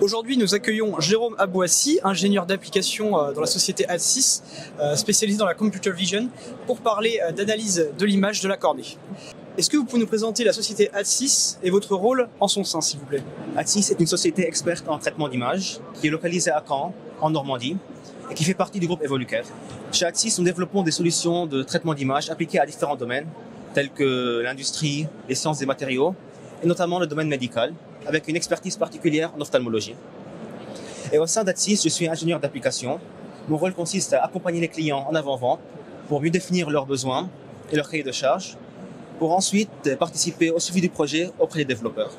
Aujourd'hui, nous accueillons Jérôme Abouassi, ingénieur d'application dans la société Adsys, spécialisé dans la computer vision, pour parler d'analyse de l'image de la cornée. Est-ce que vous pouvez nous présenter la société Adsys et votre rôle en son sein, s'il vous plaît? Adsys est une société experte en traitement d'images qui est localisée à Caen, en Normandie, et qui fait partie du groupe Evolucare. Chez Adsys, nous développons des solutions de traitement d'images appliquées à différents domaines, tels que l'industrie, les sciences des matériaux, et notamment le domaine médical, avec une expertise particulière en ophtalmologie. Et au sein d'Adsys, je suis ingénieur d'application. Mon rôle consiste à accompagner les clients en avant-vente pour mieux définir leurs besoins et leur cahier de charges, pour ensuite participer au suivi du projet auprès des développeurs.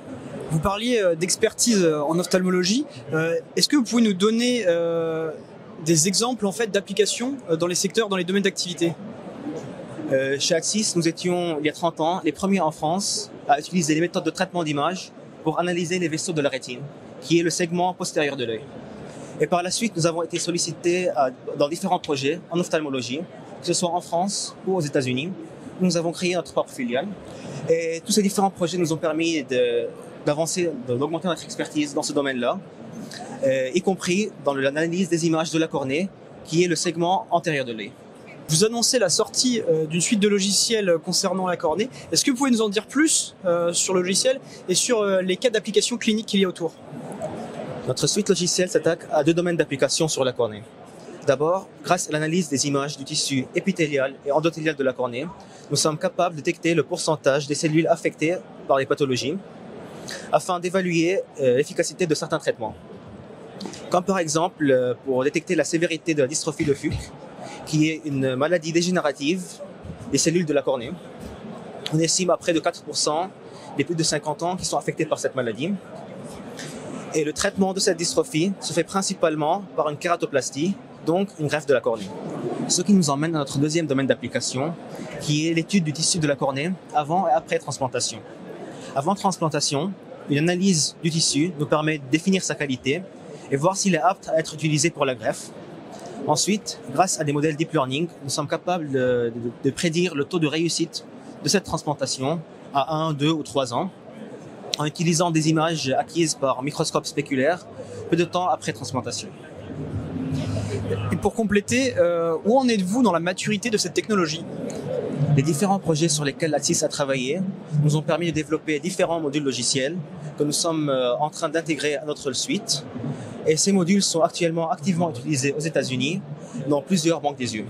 Vous parliez d'expertise en ophtalmologie. Est-ce que vous pouvez nous donner des exemples en fait, d'applications dans les secteurs, dans les domaines d'activité? Chez Adsys, nous étions, il y a 30 ans, les premiers en France à utiliser les méthodes de traitement d'image pour analyser les vaisseaux de la rétine, qui est le segment postérieur de l'œil. Et par la suite, nous avons été sollicités dans différents projets en ophtalmologie, que ce soit en France ou aux États-Unis. Nous avons créé notre propre filiale. Et tous ces différents projets nous ont permis d'avancer, d'augmenter notre expertise dans ce domaine-là, y compris dans l'analyse des images de la cornée, qui est le segment antérieur de l'œil. Vous annoncez la sortie d'une suite de logiciels concernant la cornée. Est-ce que vous pouvez nous en dire plus sur le logiciel et sur les cas d'application clinique qu'il y a autour? Notre suite logicielle s'attaque à deux domaines d'application sur la cornée. D'abord, grâce à l'analyse des images du tissu épithélial et endothélial de la cornée, nous sommes capables de détecter le pourcentage des cellules affectées par les pathologies afin d'évaluer l'efficacité de certains traitements. Comme par exemple pour détecter la sévérité de la dystrophie de Fuchs, qui est une maladie dégénérative des cellules de la cornée. On estime à près de 4% des plus de 50 ans qui sont affectés par cette maladie. Et le traitement de cette dystrophie se fait principalement par une kératoplastie, donc une greffe de la cornée. Ce qui nous emmène à notre deuxième domaine d'application, qui est l'étude du tissu de la cornée avant et après transplantation. Avant transplantation, une analyse du tissu nous permet de définir sa qualité et voir s'il est apte à être utilisé pour la greffe. Ensuite, grâce à des modèles deep learning, nous sommes capables de prédire le taux de réussite de cette transplantation à 1, 2 ou 3 ans, en utilisant des images acquises par microscope spéculaire peu de temps après transplantation. Et pour compléter, où en êtes-vous dans la maturité de cette technologie? Les différents projets sur lesquels Adsys a travaillé nous ont permis de développer différents modules logiciels que nous sommes en train d'intégrer à notre suite. Et ces modules sont actuellement activement utilisés aux États-Unis dans plusieurs banques des yeux.